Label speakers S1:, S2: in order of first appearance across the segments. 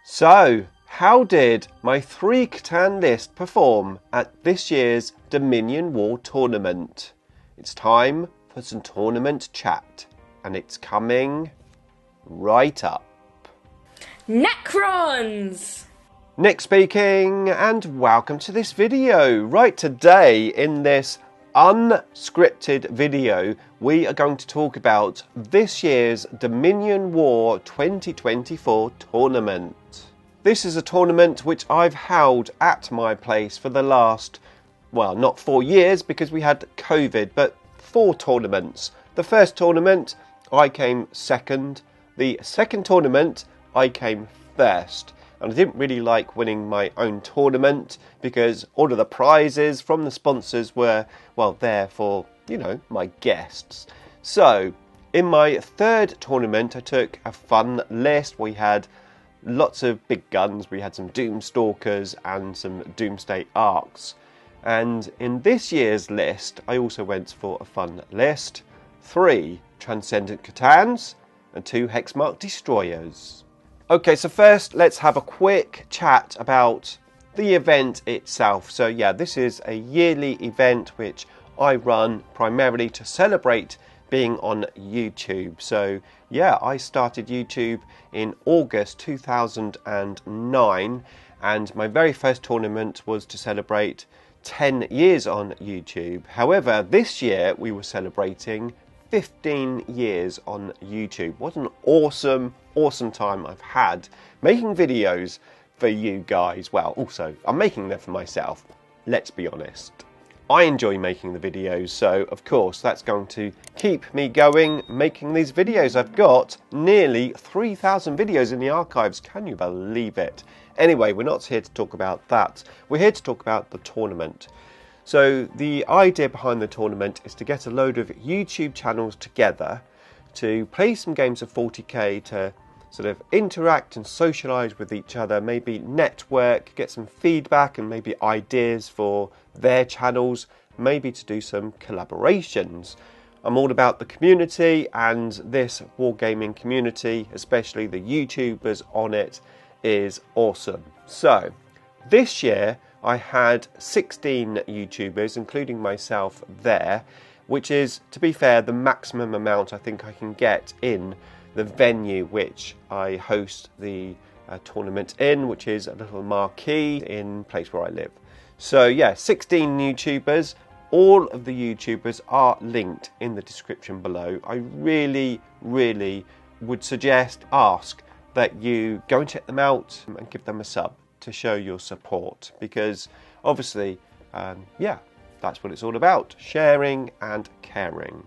S1: So, how did my 3 Catan list perform at this year's Dominion War tournament? It's time for some tournament chat, and it's coming right up.
S2: Necrons!
S1: Nick speaking, and welcome to this video. Right, today in this unscripted video, we are going to talk about this year's Dominion War 2024 tournament. This is a tournament which I've held at my place for the last, well, not 4 years because we had COVID, but 4 tournaments. The first tournament, I came second. The second tournament, I came first. And I didn't really like winning my own tournament because all of the prizes from the sponsors were, well, there for, my guests. So, in my third tournament, I took a fun list. We had lots of big guns. We had some Doomstalkers and some Doomsday Arcs. And in this year's list, I also went for a fun list. 3 Transcendent Catans and 2 Hexmark Destroyers. Okay, so first let's have a quick chat about the event itself. So yeah, this is a yearly event which I run primarily to celebrate being on YouTube. So yeah, I started YouTube in August 2009, and my very first tournament was to celebrate 10 years on YouTube. However, this year we were celebrating 15 years on YouTube. What an awesome time I've had making videos for you guys. Well, also, I'm making them for myself. Let's be honest. I enjoy making the videos, so of course that's going to keep me going making these videos. I've got nearly 3,000 videos in the archives. Can you believe it? Anyway, we're not here to talk about that. We're here to talk about the tournament. So the idea behind the tournament is to get a load of YouTube channels together to play some games of 40k, to sort of interact and socialise with each other, maybe network, get some feedback and maybe ideas for their channels, maybe to do some collaborations. I'm all about the community, and this Wargaming community, especially the YouTubers on it, is awesome. So this year I had 16 YouTubers, including myself there, which is, to be fair, the maximum amount I think I can get in the venue which I host the tournament in, which is a little marquee in the place where I live. So yeah, 16 YouTubers. All of the YouTubers are linked in the description below. I really would ask that you go and check them out and give them a sub to show your support, because obviously, that's what it's all about, sharing and caring.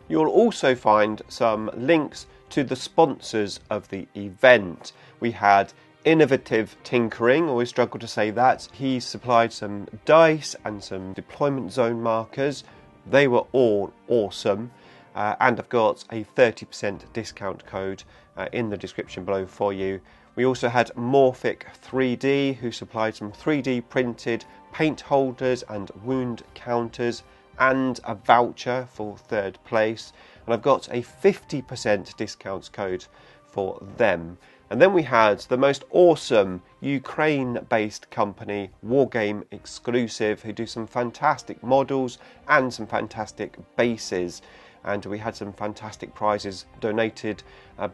S1: You'll also find some links to the sponsors of the event. We had Innovative Tinkering, always struggle to say that. He supplied some dice and some deployment zone markers. They were all awesome. And I've got a 30% discount code in the description below for you. We also had Morphic 3D, who supplied some 3D printed paint holders and wound counters and a voucher for 3rd place. And I've got a 50% discount code for them. And then we had the most awesome Ukraine-based company, Wargame Exclusive, who do some fantastic models and some fantastic bases. And we had some fantastic prizes donated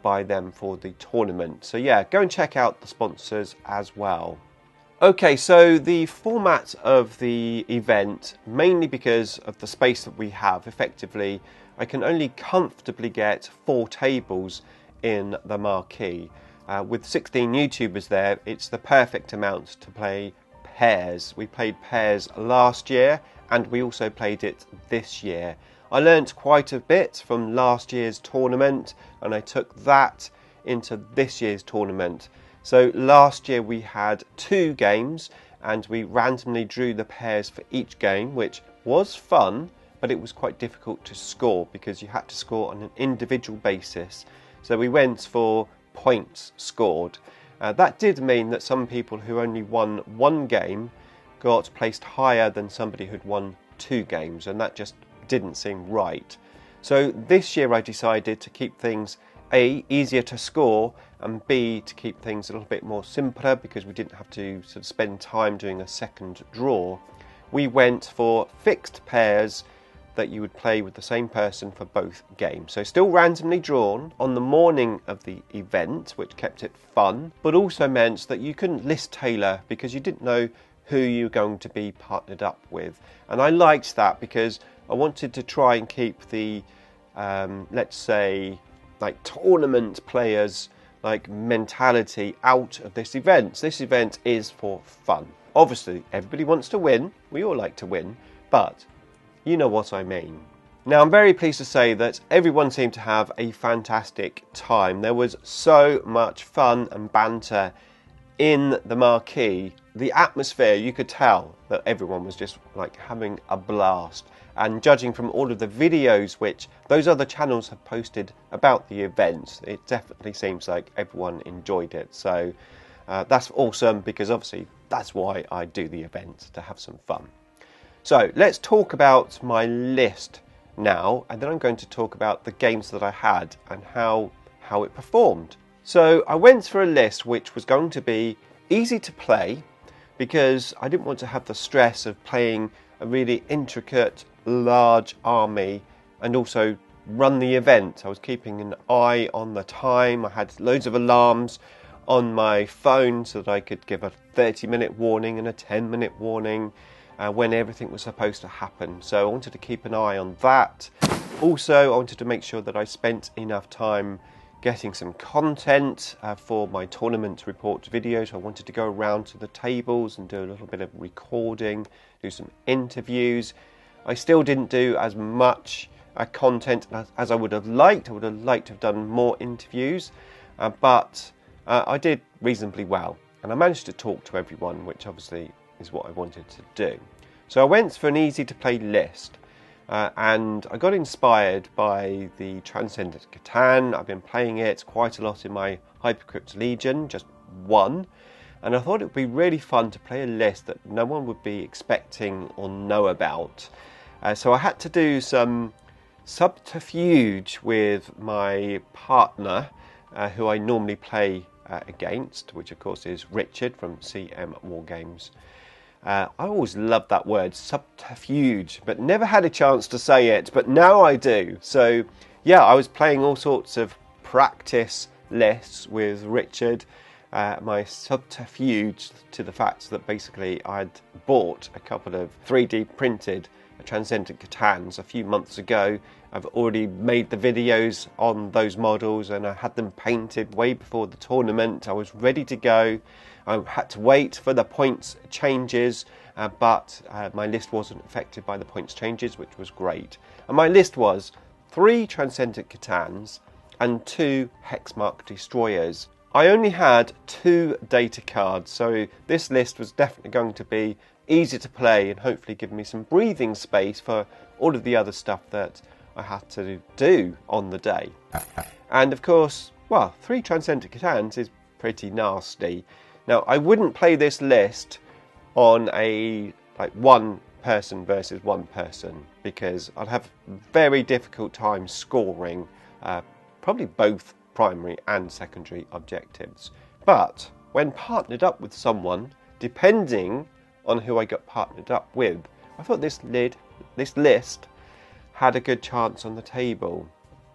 S1: by them for the tournament. So yeah, go and check out the sponsors as well. Okay, so the format of the event, mainly because of the space that we have, effectively, I can only comfortably get 4 tables in the marquee. With 16 YouTubers there, it's the perfect amount to play pairs. We played pairs last year, and we also played it this year. I learnt quite a bit from last year's tournament, and I took that into this year's tournament. So last year we had 2 games, and we randomly drew the pairs for each game, which was fun, but it was quite difficult to score because you had to score on an individual basis. So we went for points scored. That did mean that some people who only won 1 game got placed higher than somebody who'd won 2 games, and that just didn't seem right. So this year I decided to keep things A, easier to score, and B, to keep things a little bit more simpler because we didn't have to sort of spend time doing a second draw, we went for fixed pairs that you would play with the same person for both games. So still randomly drawn on the morning of the event, which kept it fun, but also meant that you couldn't list tailor because you didn't know who you were going to be partnered up with. And I liked that because I wanted to try and keep the, let's say, like tournament players like mentality out of this event. This event is for fun. Obviously, everybody wants to win. We all like to win, but you know what I mean. Now, I'm very pleased to say that everyone seemed to have a fantastic time. There was so much fun and banter in the marquee. The atmosphere, you could tell that everyone was just like having a blast. And judging from all of the videos which those other channels have posted about the event, it definitely seems like everyone enjoyed it. So that's awesome, because obviously that's why I do the event, to have some fun. So let's talk about my list now, and then I'm going to talk about the games that I had and how it performed. So I went for a list which was going to be easy to play, because I didn't want to have the stress of playing a really intricate, large army and also run the event. I was keeping an eye on the time. I had loads of alarms on my phone so that I could give a 30-minute warning and a 10-minute warning when everything was supposed to happen. So I wanted to keep an eye on that. Also, I wanted to make sure that I spent enough time getting some content for my tournament report videos. I wanted to go around to the tables and do a little bit of recording, do some interviews. I still didn't do as much content as I would have liked. I would have liked to have done more interviews, but I did reasonably well. And I managed to talk to everyone, which obviously is what I wanted to do. So I went for an easy to play list. And I got inspired by the Transcendent Catan. I've been playing it quite a lot in my Hypercrypt Legion, just one. And I thought it would be really fun to play a list that no one would be expecting or know about. So I had to do some subterfuge with my partner, who I normally play against, which of course is Richard from CM Wargames. I always loved that word, subterfuge, but never had a chance to say it, but now I do. So yeah, I was playing all sorts of practice lists with Richard. My subterfuge to the fact that basically I'd bought a couple of 3D printed Transcendent Catans a few months ago. I've already made the videos on those models and I had them painted way before the tournament. I was ready to go. I had to wait for the points changes, but my list wasn't affected by the points changes, which was great. And my list was 3 Transcendent Catans and 2 Hexmark Destroyers. I only had 2 data cards, so this list was definitely going to be easy to play and hopefully give me some breathing space for all of the other stuff that I had to do on the day. And of course, well, 3 Transcendent Catans is pretty nasty. Now, I wouldn't play this list on a one person versus one person, because I'd have very difficult time scoring probably both primary and secondary objectives. But when partnered up with someone, depending on who I got partnered up with, I thought this list had a good chance on the table.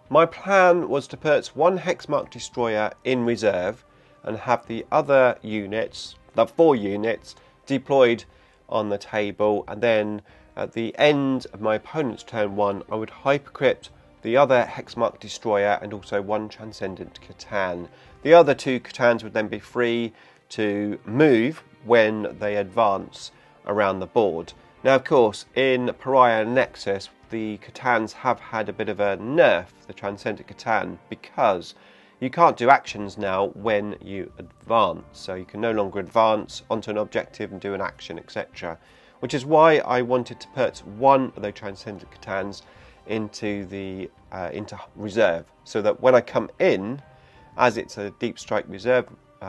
S1: My plan was to put 1 Hexmark Destroyer in reserve and have the other units, the 4 units, deployed on the table, and then at the end of my opponent's turn 1 I would hypercrypt the other Hexmark Destroyer and also 1 Transcendent Catan. The other 2 Catans would then be free to move when they advance around the board. Now, of course, in Pariah Nexus, the Catans have had a bit of a nerf, the Transcendent Catan, because you can't do actions now when you advance. So you can no longer advance onto an objective and do an action, etc. Which is why I wanted to put 1 of those Transcendent Catans into reserve, so that when I come in, as it's a deep strike reserve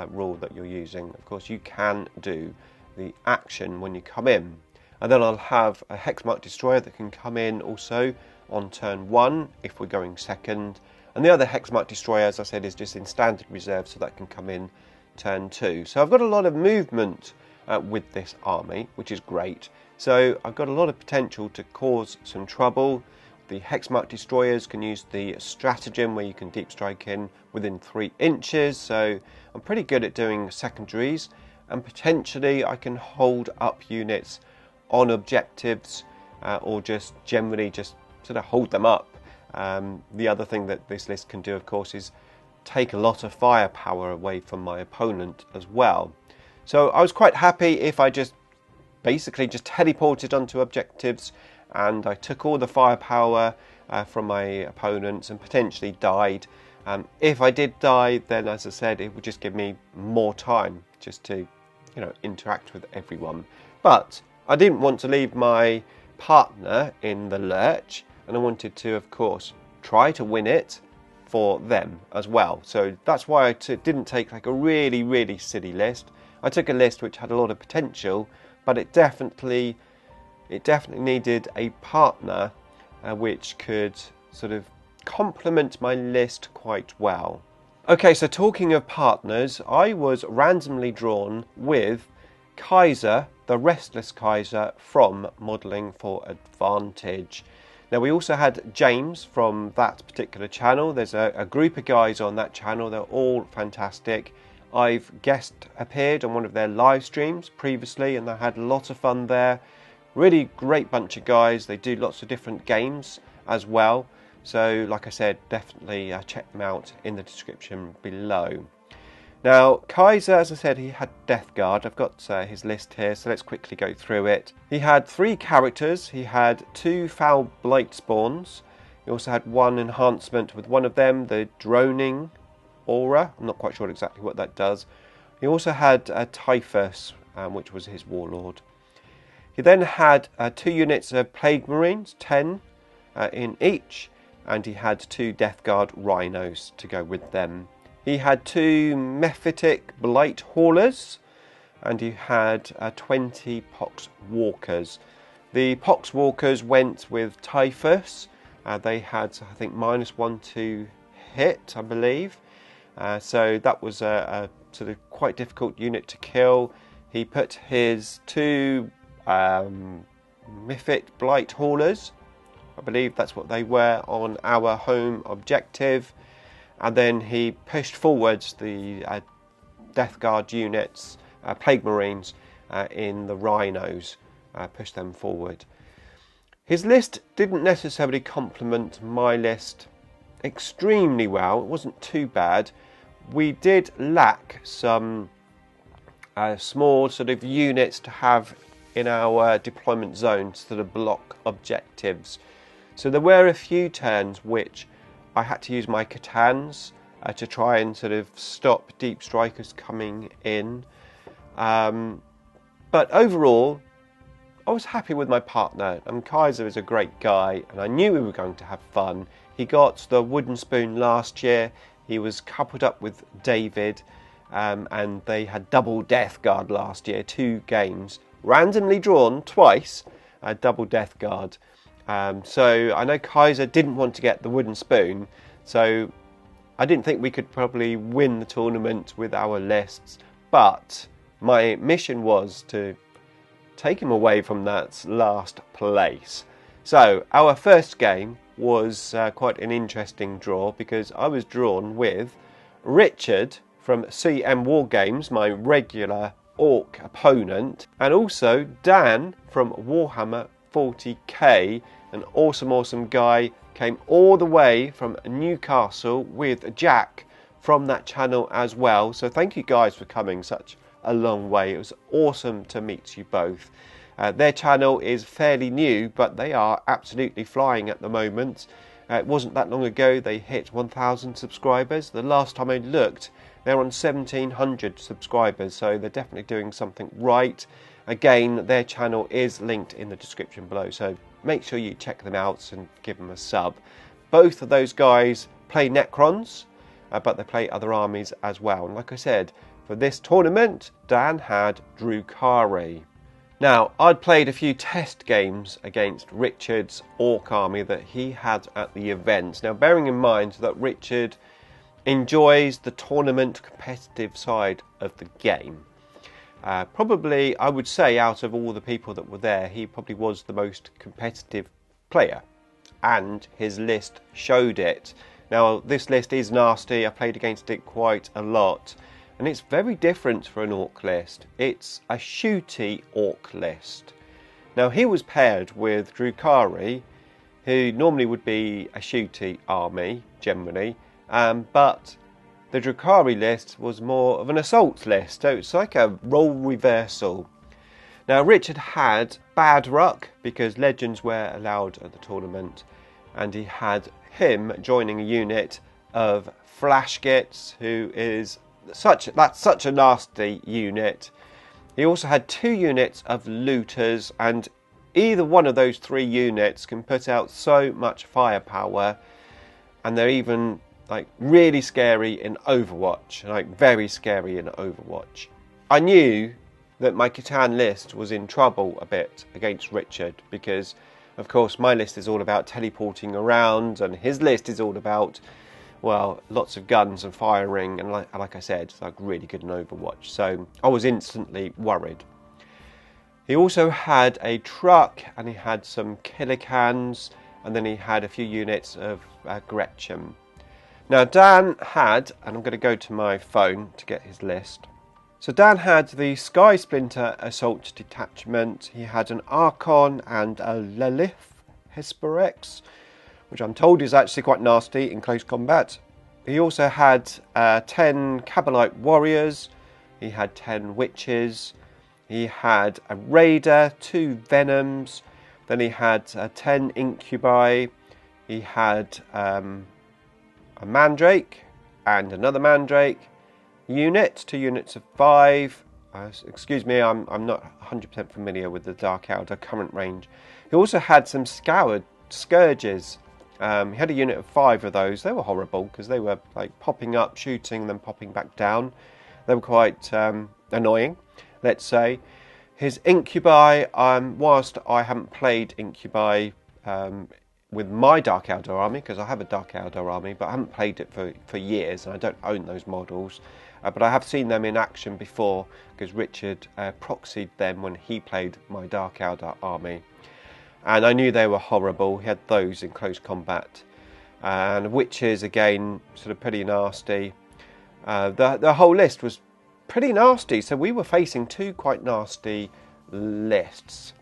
S1: rule that you're using, of course you can do the action when you come in. And then I'll have a Hexmark Destroyer that can come in also on turn 1 if we're going second, And the other Hexmark Destroyer, as I said, is just in standard reserve, so that can come in turn 2. So I've got a lot of movement with this army, which is great. So I've got a lot of potential to cause some trouble. The Hexmark Destroyers can use the stratagem where you can deep strike in within 3 inches. So I'm pretty good at doing secondaries, and potentially I can hold up units on objectives or just generally just sort of hold them up. The other thing that this list can do, of course, is take a lot of firepower away from my opponent as well. So I was quite happy if I just basically just teleported onto objectives and I took all the firepower from my opponents and potentially died. If I did die, then as I said, it would just give me more time just to, interact with everyone. But I didn't want to leave my partner in the lurch, and I wanted to, of course, try to win it for them as well. So that's why I didn't take like a really, really silly list. I took a list which had a lot of potential, but it definitely needed a partner which could sort of complement my list quite well. Okay, so talking of partners, I was randomly drawn with Kaiser, the Restless Kaiser from Modelling for Advantage. Now, we also had James from that particular channel. There's a group of guys on that channel. They're all fantastic. I've guest appeared on one of their live streams previously, and I had lots of fun there. Really great bunch of guys. They do lots of different games as well. So, like I said, definitely check them out in the description below. Now, Kaiser, as I said, he had Death Guard. I've got his list here, so let's quickly go through it. He had 3 characters. He had 2 Foul Blight Spawns. He also had 1 enhancement with one of them, the Droning Aura. I'm not quite sure exactly what that does. He also had Typhus, which was his Warlord. He then had 2 units of Plague Marines, 10 in each, and he had 2 Death Guard Rhinos to go with them. He had 2 Mephitic Blight Haulers, and he had 20 Pox Walkers. The Pox Walkers went with Typhus. They had, I think, -1 to hit, I believe. So that was a sort of quite difficult unit to kill. He put his 2 Mephitic Blight Haulers, I believe that's what they were, on our home objective. And then he pushed forwards the Death Guard units, Plague Marines, in the Rhinos, pushed them forward. His list didn't necessarily complement my list extremely well. It wasn't too bad. We did lack some small sort of units to have in our deployment zone to sort of block objectives. So there were a few turns which I had to use my Catans to try and sort of stop deep strikers coming in. But overall, I was happy with my partner. And Kaiser is a great guy, and I knew we were going to have fun. He got the Wooden Spoon last year. He was coupled up with David, and they had double Death Guard last year, 2 games. Randomly drawn twice, double Death Guard. So I know Kaiser didn't want to get the Wooden Spoon, so I didn't think we could probably win the tournament with our lists, but my mission was to take him away from that last place. So our first game was quite an interesting draw, because I was drawn with Richard from CM Wargames, my regular Orc opponent, and also Dan from Warhammer 40k, an awesome guy, came all the way from Newcastle with Jack from that channel as well. So thank you guys for coming such a long way. It was awesome to meet you both. Their channel is fairly new, but they are absolutely flying at the moment. It wasn't that long ago they hit 1,000 subscribers. The last time I looked, they're on 1,700 subscribers, so they're definitely doing something right. Again, their channel is linked in the description below, so make sure you check them out and give them a sub. Both of those guys play Necrons, but they play other armies as well. And like I said, for this tournament, Dan had Drukhari. Now, I'd played a few test games against Richard's Orc army that he had at the event. Now, bearing in mind that Richard enjoys the tournament competitive side of the game. Probably, I would say, out of all the people that were there, he probably was the most competitive player. And his list showed it. Now, this list is nasty. I played against it quite a lot. And it's very different for an orc list. It's a shooty orc list. Now, he was paired with Drukhari, who normally would be a shooty army, generally. But the Drukhari list was more of an assault list. So it's like a role reversal. Now, Richard had bad luck because legends were allowed at the tournament. And he had him joining a unit of Flashgits, who is such a nasty unit. He also had 2 units of looters, and either one of those 3 units can put out so much firepower, and they're even like really scary in Overwatch, like very scary in Overwatch. I knew that my Catan list was in trouble a bit against Richard because, of course, my list is all about teleporting around, and his list is all about, well, lots of guns and firing, and like I said, it's like really good in Overwatch. So I was instantly worried. He also had a truck, and he had some killer cans, and then he had a few units of Gretchen. Now Dan had, and I'm going to go to my phone to get his list. So Dan had the Sky Splinter Assault Detachment. He had an Archon and a Lilith Hesperex, which I'm told is actually quite nasty in close combat. He also had 10 Cabalite Warriors. He had 10 Witches. He had a Raider, 2 Venoms. Then he had 10 Incubi. He had a Mandrake and another Mandrake unit, 2 units of 5. Excuse me, I'm not 100% familiar with the Dark Elder current range. He also had some Scourges. He had a unit of 5 of those. They were horrible because they were like popping up, shooting, then popping back down. They were quite annoying, let's say. His Incubi, whilst I haven't played Incubi with my Dark Elder army, because I have a Dark Elder army, but I haven't played it for years, and I don't own those models. But I have seen them in action before, because Richard proxied them when he played my Dark Elder army. And I knew they were horrible. He had those in close combat. And Witches, again, sort of pretty nasty. The whole list was pretty nasty. So we were facing 2 quite nasty lists.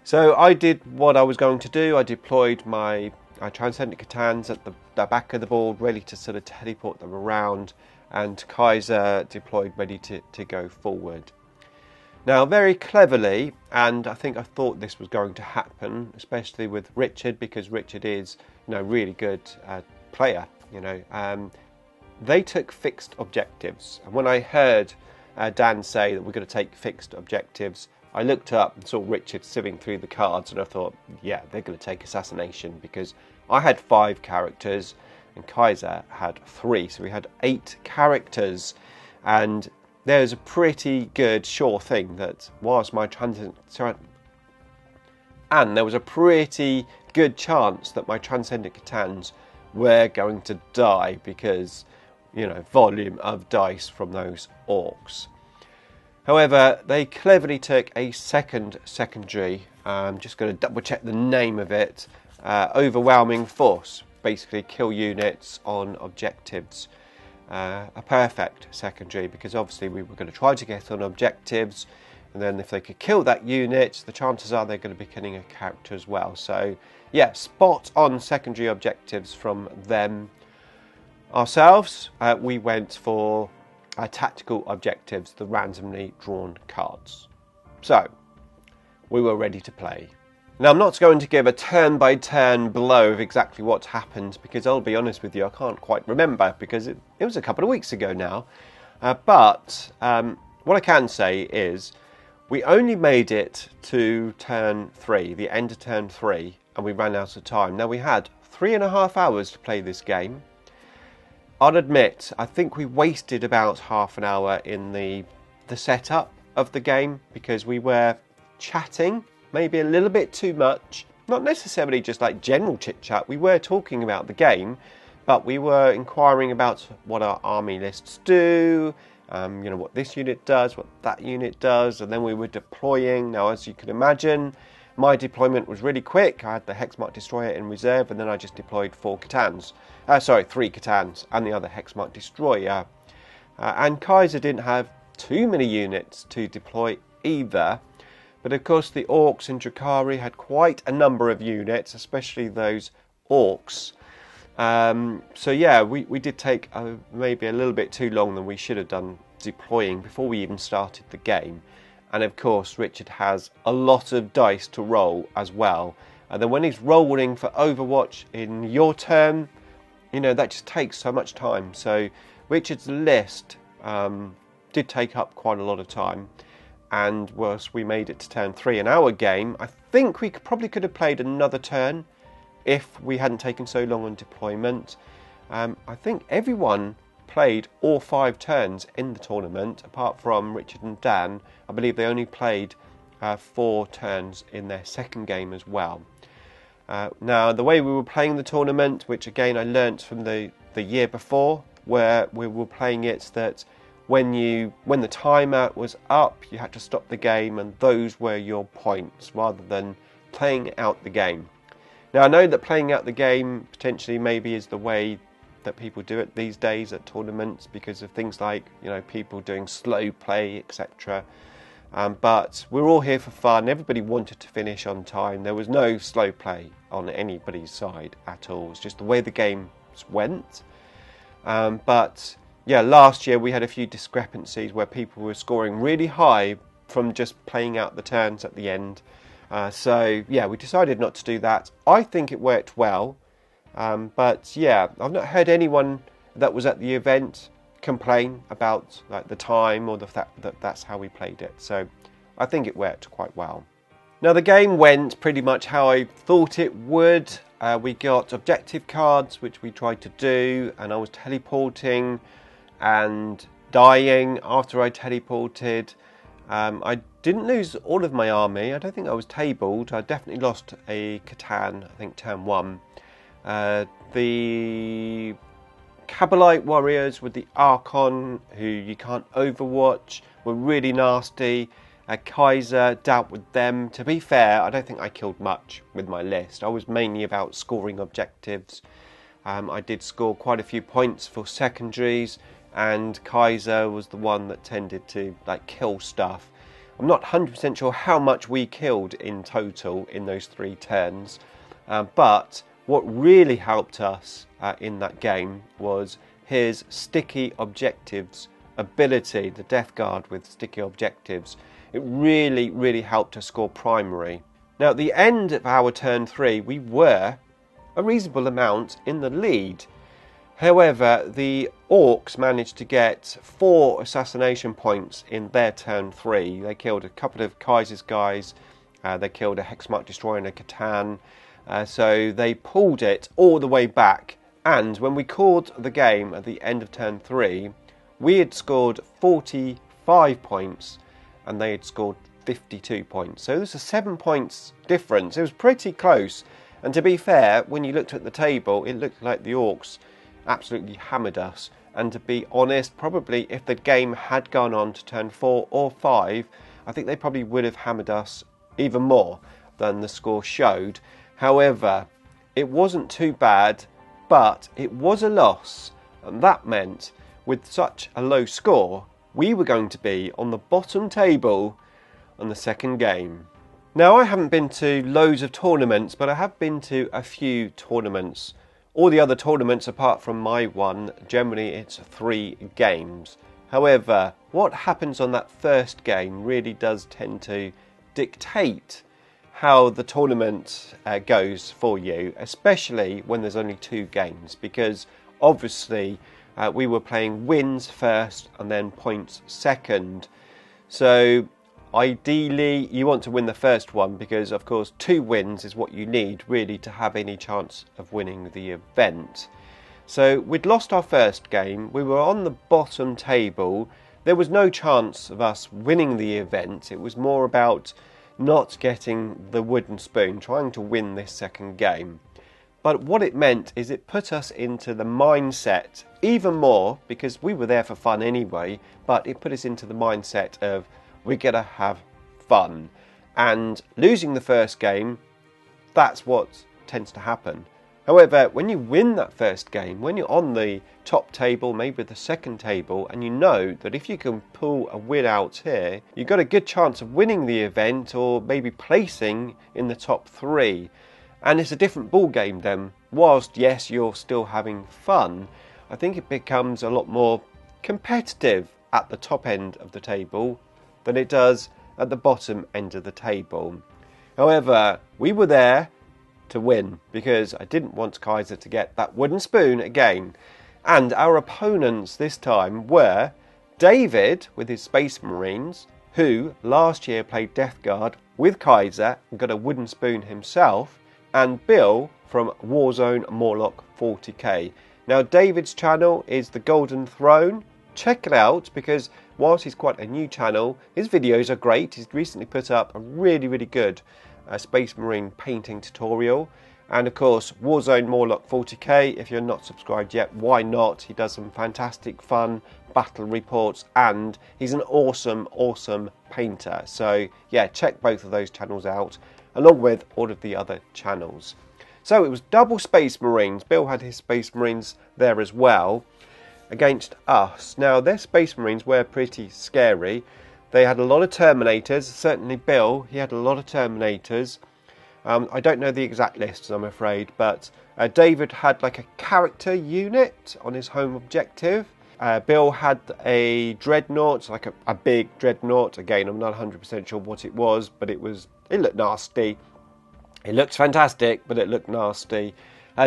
S1: So I did what I was going to do. I deployed my Transcendent Catans at the back of the board, ready to sort of teleport them around. And Kaiser deployed ready to go forward. Now, very cleverly, and I thought this was going to happen, especially with Richard, because Richard is, really good player. They took fixed objectives, and when I heard Dan say that we're going to take fixed objectives, I looked up and saw Richard sieving through the cards, and I thought, yeah, they're going to take assassination, because I had 5 characters and Kaiser had 3, so we had 8 characters, and there's a pretty good sure thing that whilst my there was a pretty good chance that my Transcendent Catans were going to die because, volume of dice from those orcs. However, they cleverly took a secondary, I'm just going to double check the name of it, overwhelming force, basically kill units on objectives. A perfect secondary, because obviously we were going to try to get on objectives, and then if they could kill that unit, the chances are they're going to be killing a character as well. So yeah, spot on secondary objectives from them. Ourselves, we went for tactical objectives, the randomly drawn cards. So we were ready to play. Now, I'm not going to give a turn-by-turn blow of exactly what's happened, because I'll be honest with you, I can't quite remember, because it was a couple of weeks ago now. But what I can say is we only made it to turn 3, the end of turn 3, and we ran out of time. Now, we had 3.5 hours to play this game. I'll admit, I think we wasted about half an hour in the setup of the game, because we were chatting, maybe a little bit too much. Not necessarily just like general chit chat. We were talking about the game, but we were inquiring about what our army lists do, you know, what this unit does, what that unit does, and then we were deploying. Now, as you can imagine, my deployment was really quick. I had the Hexmark Destroyer in reserve, and then I just deployed 3 Catans, and the other Hexmark Destroyer. And Kaiser didn't have too many units to deploy either. But of course the Orcs and Drakari had quite a number of units, especially those Orcs. So yeah, we did take maybe a little bit too long than we should have done deploying before we even started the game. And of course Richard has a lot of dice to roll as well. And then when he's rolling for Overwatch in your turn, you know, that just takes so much time. So Richard's list did take up quite a lot of time. And whilst we made it to turn 3 in our game, I think we probably could have played another turn if we hadn't taken so long on deployment. I think everyone played all 5 turns in the tournament, apart from Richard and Dan. I believe they only played 4 turns in their second game as well. Now, the way we were playing the tournament, which again I learnt from the year before, where we were playing it that when the timer was up, you had to stop the game, and those were your points, rather than playing out the game. Now, I know that playing out the game potentially maybe is the way that people do it these days at tournaments, because of things like, you know, people doing slow play, etc. But we're all here for fun. Everybody wanted to finish on time. There was no slow play on anybody's side at all. It's just the way the game went. But yeah, last year we had a few discrepancies where people were scoring really high from just playing out the turns at the end. So yeah, we decided not to do that. I think it worked well. But yeah, I've not heard anyone that was at the event complain about like the time or the fact that that's how we played it. So I think it worked quite well. Now, the game went pretty much how I thought it would. We got objective cards, which we tried to do, and I was teleporting and dying after I teleported. I didn't lose all of my army. I don't think I was tabled. I definitely lost a Catan, I think turn 1. The Kabalite warriors with the Archon, who you can't overwatch, were really nasty. Kaiser dealt with them. To be fair, I don't think I killed much with my list. I was mainly about scoring objectives. I did score quite a few points for secondaries, and Kaiser was the one that tended to like kill stuff. I'm not 100% sure how much we killed in total in those 3 turns, but what really helped us in that game was his sticky objectives ability, the Death Guard with sticky objectives. It really, really helped us score primary. Now, at the end of our turn 3, we were a reasonable amount in the lead. However, the Orcs managed to get 4 assassination points in their turn 3. They killed a couple of Kaiser's guys. They killed a Hexmark Destroyer and a Catan. So they pulled it all the way back. And when we called the game at the end of turn 3, we had scored 45 points and they had scored 52 points. So there's a 7 points difference. It was pretty close. And to be fair, when you looked at the table, it looked like the Orcs absolutely hammered us. And to be honest, probably if the game had gone on to turn 4 or 5, I think they probably would have hammered us even more than the score showed. However, it wasn't too bad, but it was a loss. And that meant, with such a low score, we were going to be on the bottom table on the second game. Now, I haven't been to loads of tournaments, but I have been to a few tournaments. All the other tournaments, apart from my one, generally it's 3 games. However, what happens on that first game really does tend to dictate how the tournament goes for you, especially when there's only 2 games, because obviously we were playing wins first and then points second. So ideally you want to win the first one, because of course 2 wins is what you need really to have any chance of winning the event. So we'd lost our first game, we were on the bottom table, there was no chance of us winning the event. It was more about not getting the wooden spoon, trying to win this second game. But what it meant is it put us into the mindset even more, because we were there for fun anyway, but it put us into the mindset of we're going to have fun. And losing the first game, that's what tends to happen. However, when you win that first game, when you're on the top table, maybe the second table, and you know that if you can pull a win out here, you've got a good chance of winning the event or maybe placing in the top 3. And it's a different ball game then. Whilst, yes, you're still having fun, I think it becomes a lot more competitive at the top end of the table than it does at the bottom end of the table. However, we were there to win, because I didn't want Kaiser to get that wooden spoon again. And our opponents this time were David with his Space Marines, who last year played Death Guard with Kaiser and got a wooden spoon himself, and Bill from Warzone Morlock 40k. Now David's channel is the Golden Throne. Check it out, because whilst he's quite a new channel, his videos are great. He's recently put up a really good Space Marine painting tutorial. And of course, Warzone Morlock 40k, if you're not subscribed yet, why not? He does some fantastic fun battle reports, and he's an awesome painter. So yeah, check both of those channels out, along with all of the other channels. So it was double Space Marines. Bill had his Space Marines there as well, against us. Now their Space Marines were pretty scary. They had a lot of Terminators. Certainly Bill, he had a lot of Terminators. I don't know the exact lists, I'm afraid, but David had like a character unit on his home objective. Bill had a Dreadnought, like a big Dreadnought. Again, I'm not 100% sure what it was, but it looked nasty. It looked fantastic, but it looked nasty.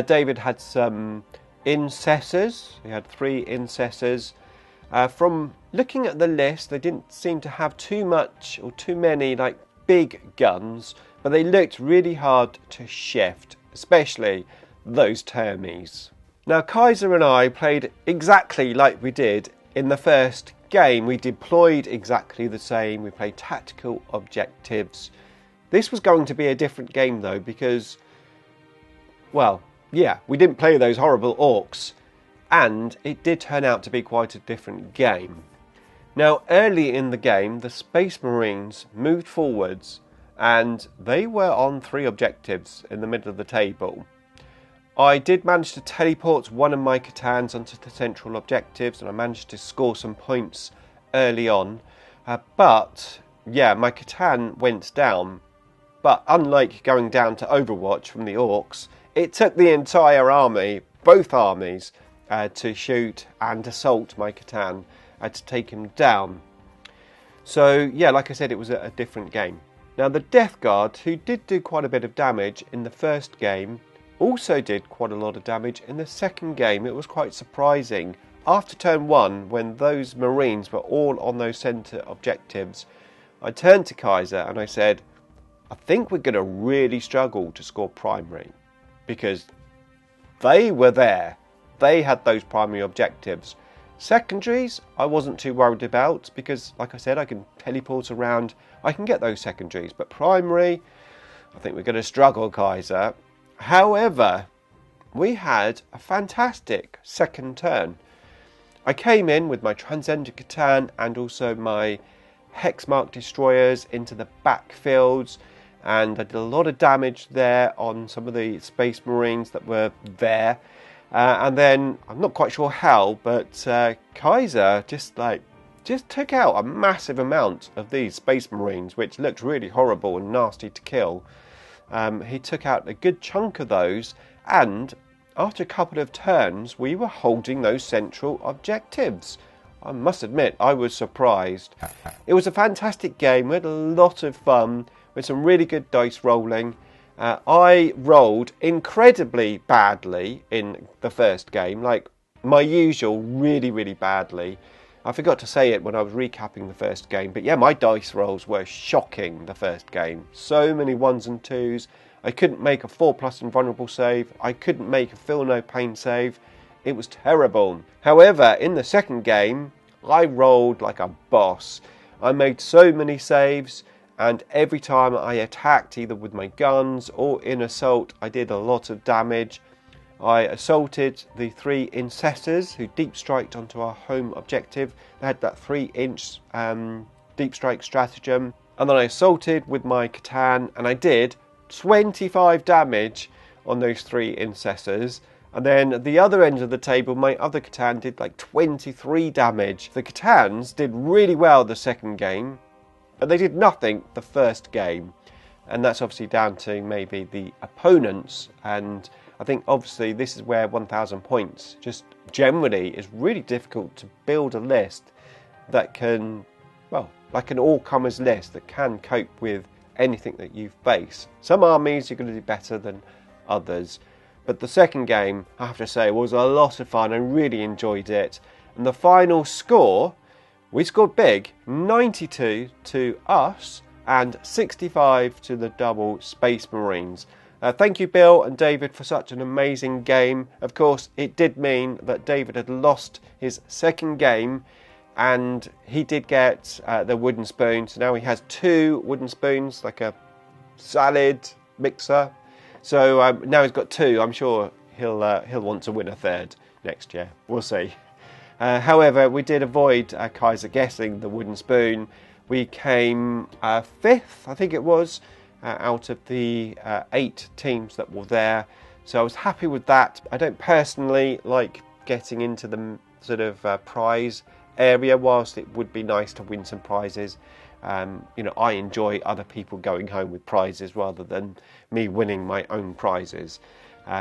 S1: David had some Incessors. He had 3 Incessors. From looking at the list, they didn't seem to have too much or too many like big guns, but they looked really hard to shift, especially those Termies. Now Kaiser and I played exactly like we did in the first game. We deployed exactly the same. We played tactical objectives. This was going to be a different game though, because, well, yeah, we didn't play those horrible orcs. And it did turn out to be quite a different game. Now, early in the game, the Space Marines moved forwards, and they were on 3 objectives in the middle of the table. I did manage to teleport one of my Catans onto the central objectives, and I managed to score some points early on. But, yeah, my Catan went down. But unlike going down to Overwatch from the orcs, it took the entire army, both armies, to shoot and assault my Catan, to take him down. So yeah, like I said, it was a different game. Now the Death Guard, who did do quite a bit of damage in the first game, also did quite a lot of damage in the second game. It was quite surprising. After turn 1, when those Marines were all on those centre objectives, I turned to Kaiser and I said, I think we're going to really struggle to score primary, because they were there. They had those primary objectives. Secondaries, I wasn't too worried about, because, like I said, I can teleport around. I can get those secondaries. But primary, I think we're going to struggle, Kaiser. However, we had a fantastic second turn. I came in with my Transcendent Catan and also my Hexmark Destroyers into the backfields, and I did a lot of damage there on some of the Space Marines that were there. And then, I'm not quite sure how, but Kaiser just took out a massive amount of these Space Marines, which looked really horrible and nasty to kill. He took out a good chunk of those, and after a couple of turns, we were holding those central objectives. I must admit, I was surprised. It was a fantastic game. We had a lot of fun with some really good dice rolling. I rolled incredibly badly in the first game, like my usual, really badly. I forgot to say it when I was recapping the first game, but yeah, my dice rolls were shocking the first game. So many 1s and 2s. I couldn't make a 4+ invulnerable save. I couldn't make a feel no pain save. It was terrible. However, in the second game, I rolled like a boss. I made so many saves, and every time I attacked, either with my guns or in assault, I did a lot of damage. I assaulted the 3 incessors who deep striked onto our home objective. They had that 3-inch deep strike stratagem. And then I assaulted with my Catan, and I did 25 damage on those 3 incessors. And then at the other end of the table, my other Catan did like 23 damage. The Catans did really well the second game, but they did nothing the first game. And that's obviously down to maybe the opponents. And I think obviously this is where 1,000 points just generally is really difficult to build a list that can, well, like an all-comers list that can cope with anything that you face. Some armies you're going to do better than others. But the second game, I have to say, was a lot of fun. I really enjoyed it. And the final score, we scored big, 92 to us and 65 to the double Space Marines. Thank you, Bill and David, for such an amazing game. Of course, it did mean that David had lost his second game, and he did get the wooden spoon. So now he has 2 wooden spoons, like a salad mixer. So now he's got 2. I'm sure he'll want to win a 3rd next year. We'll see. However, we did avoid Kaiser guessing the wooden spoon. We came 5th, I think it was, out of the 8 teams that were there. So I was happy with that. I don't personally like getting into the sort of prize area, whilst it would be nice to win some prizes. You know, I enjoy other people going home with prizes rather than me winning my own prizes.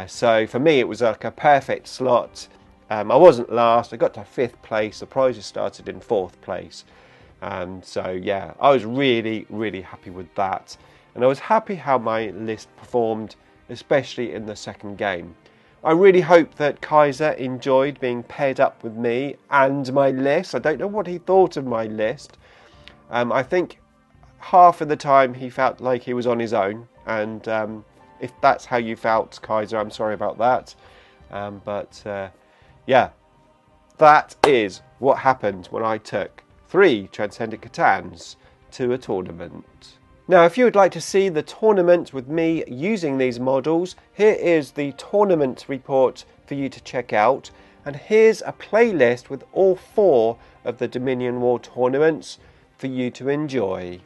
S1: So for me, it was like a perfect slot. I wasn't last. I got to 5th place. The prizes started in 4th place. So yeah, I was really, really happy with that. And I was happy how my list performed, especially in the second game. I really hope that Kaiser enjoyed being paired up with me and my list. I don't know what he thought of my list. I think half of the time he felt like he was on his own. And if that's how you felt, Kaiser, I'm sorry about that. Yeah, that is what happened when I took 3 Transcendent Catans to a tournament. Now, if you would like to see the tournament with me using these models, here is the tournament report for you to check out. And here's a playlist with all 4 of the Dominion War tournaments for you to enjoy.